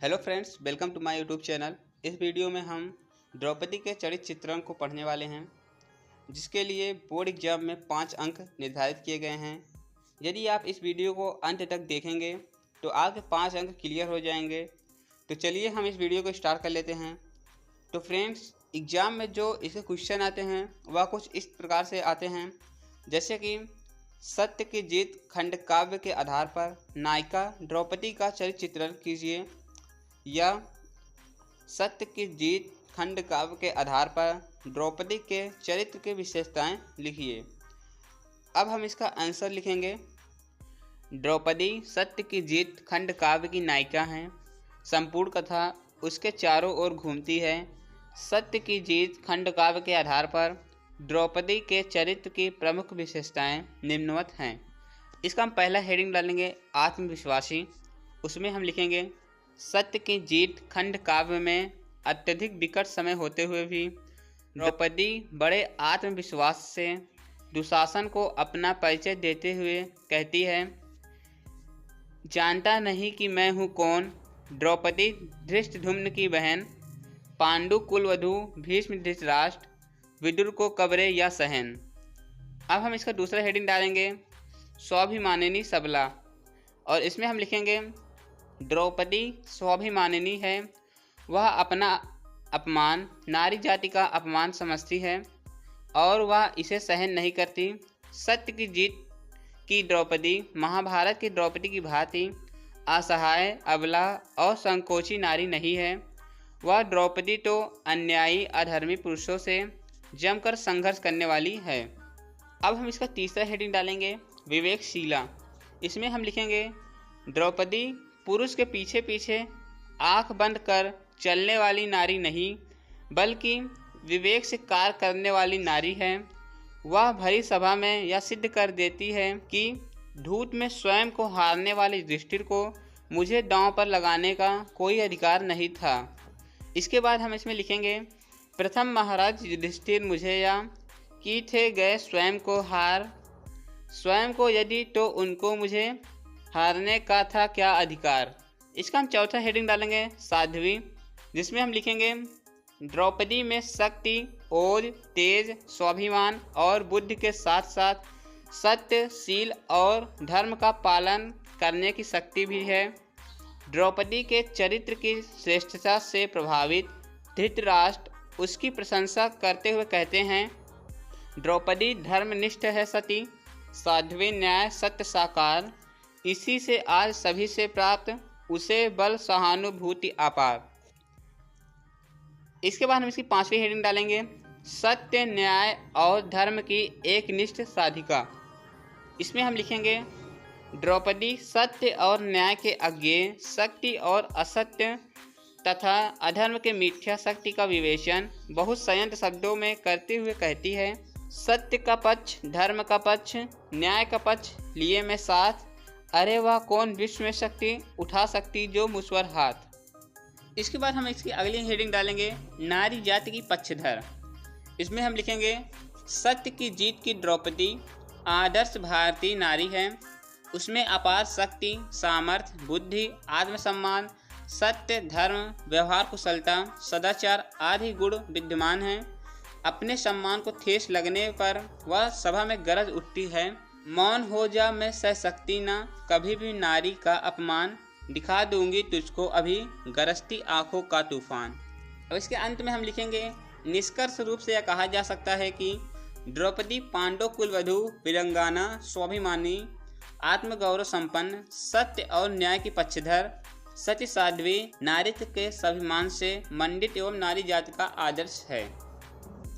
Hello friends, welcome to my YouTube channel. इस video में हम द्रौपदी के चरित्र चित्रण को पढ़ने वाले हैं, जिसके लिए बोर्ड एग्जाम में 5 अंक निर्धारित किए गए हैं। यदि आप इस वीडियो को अंत तक देखेंगे तो आपके 5 अंक क्लियर हो जाएंगे। तो चलिए हम इस वीडियो को स्टार्ट कर लेते हैं। तो फ्रेंड्स, एग्ज़ाम में जो इसके क्वेश्चन आते हैं वह कुछ इस प्रकार से आते हैं, जैसे कि सत्य की जीत खंड काव्य के आधार पर नायिका द्रौपदी का चरित्र चित्रण कीजिए, या सत्य की जीत खंड काव्य के आधार पर द्रौपदी के चरित्र की विशेषताएं लिखिए। अब हम इसका आंसर लिखेंगे। द्रौपदी सत्य की जीत खंड काव्य की नायिका हैं। संपूर्ण कथा उसके चारों ओर घूमती है। सत्य की जीत खंड काव्य के आधार पर द्रौपदी के चरित्र की प्रमुख विशेषताएं निम्नवत हैं। इसका हम पहला हेडिंग डालेंगे आत्मविश्वासी। उसमें हम लिखेंगे सत्य की जीत खंड काव्य में अत्यधिक विकट समय होते हुए भी द्रौपदी बड़े आत्मविश्वास से दुशासन को अपना परिचय देते हुए कहती है, जानता नहीं कि मैं हूँ कौन, द्रौपदी धृष्टद्युम्न की बहन, पांडु कुलवधू भीष्म धृतराष्ट्र, विदुर को कब्रे या सहन। अब हम इसका दूसरा हेडिंग डालेंगे स्वाभिमानिनी सबला, और इसमें हम लिखेंगे द्रौपदी स्वाभिमानिनी है। वह अपना अपमान नारी जाति का अपमान समझती है और वह इसे सहन नहीं करती। सत्य की जीत की द्रौपदी महाभारत की द्रौपदी की भांति असहाय, अबला और संकोची नारी नहीं है। वह द्रौपदी तो अन्यायी अधर्मी पुरुषों से जमकर संघर्ष करने वाली है। अब हम इसका तीसरा हेडिंग डालेंगे विवेकशीला। इसमें हम लिखेंगे द्रौपदी पुरुष के पीछे पीछे आंख बंद कर चलने वाली नारी नहीं, बल्कि विवेक से कार्य करने वाली नारी है। वह भरी सभा में यह सिद्ध कर देती है कि धूर्त में स्वयं को हारने वाले युधिष्ठिर को मुझे दांव पर लगाने का कोई अधिकार नहीं था। इसके बाद हम इसमें लिखेंगे प्रथम महाराज युधिष्ठिर मुझे या की थे गए स्वयं को हार, स्वयं को यदि तो उनको मुझे हारने का था क्या अधिकार। इसका हम चौथा हेडिंग डालेंगे साध्वी, जिसमें हम लिखेंगे द्रौपदी में शक्ति, ओज, तेज, स्वाभिमान और बुद्धि के साथ साथ सत्य, शील और धर्म का पालन करने की शक्ति भी है। द्रौपदी के चरित्र की श्रेष्ठता से प्रभावित धृतराष्ट्र उसकी प्रशंसा करते हुए कहते हैं, द्रौपदी धर्मनिष्ठ है सती, साध्वी न्याय सत्य साकार, इसी से आज सभी से प्राप्त उसे बल सहानुभूति अपार। इसके बाद हम इसकी 5वीं हेडिंग डालेंगे सत्य, न्याय और धर्म की एकनिष्ठ साधिका। इसमें हम लिखेंगे द्रौपदी सत्य और न्याय के अज्ञेय, शक्ति और असत्य तथा अधर्म के मिथ्या शक्ति का विवेचन बहुत संयंत्र शब्दों में करते हुए कहती है, सत्य का पक्ष, धर्म का पक्ष, न्याय का पक्ष लिए मैं साथ, अरे वह कौन विश्व में शक्ति उठा सकती जो मुझपर हाथ। इसके बाद हम इसकी अगली हेडिंग डालेंगे नारी जाति की पक्षधर। इसमें हम लिखेंगे सत्य की जीत की द्रौपदी आदर्श भारतीय नारी है। उसमें अपार शक्ति, सामर्थ्य, बुद्धि, आत्मसम्मान, सत्य, धर्म, व्यवहार कुशलता, सदाचार आदि गुण विद्यमान हैं। अपने सम्मान को ठेस लगने पर वह सभा में गरज उठती है, मौन हो जा मैं सह सकती ना, कभी भी नारी का अपमान, दिखा दूंगी तुझको अभी गरजती आंखों का तूफान। अब इसके अंत में हम लिखेंगे निष्कर्ष रूप से यह कहा जा सकता है कि द्रौपदी पांडव कुलवधू, वीरांगना, स्वाभिमानी, आत्मगौरव संपन्न, सत्य और न्याय की पक्षधर, सत्य साध्वी, नारित्व के स्वाभिमान से मंडित एवं नारी जाति का आदर्श है।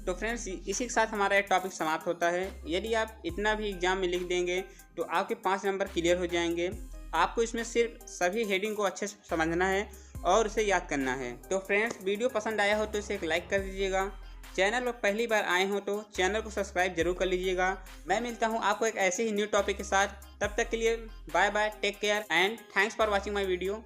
तो फ्रेंड्स, इसी के साथ हमारा एक टॉपिक समाप्त होता है। यदि आप इतना भी एग्जाम में लिख देंगे तो आपके 5 नंबर क्लियर हो जाएंगे। आपको इसमें सिर्फ सभी हेडिंग को अच्छे से समझना है और उसे याद करना है। तो फ्रेंड्स, वीडियो पसंद आया हो तो इसे एक लाइक कर दीजिएगा। चैनल पर पहली बार आए हो तो चैनल को सब्सक्राइब जरूर कर लीजिएगा। मैं मिलता हूँ आपको एक ऐसे ही न्यू टॉपिक के साथ। तब तक के लिए bye bye, take care and thanks for watching my video.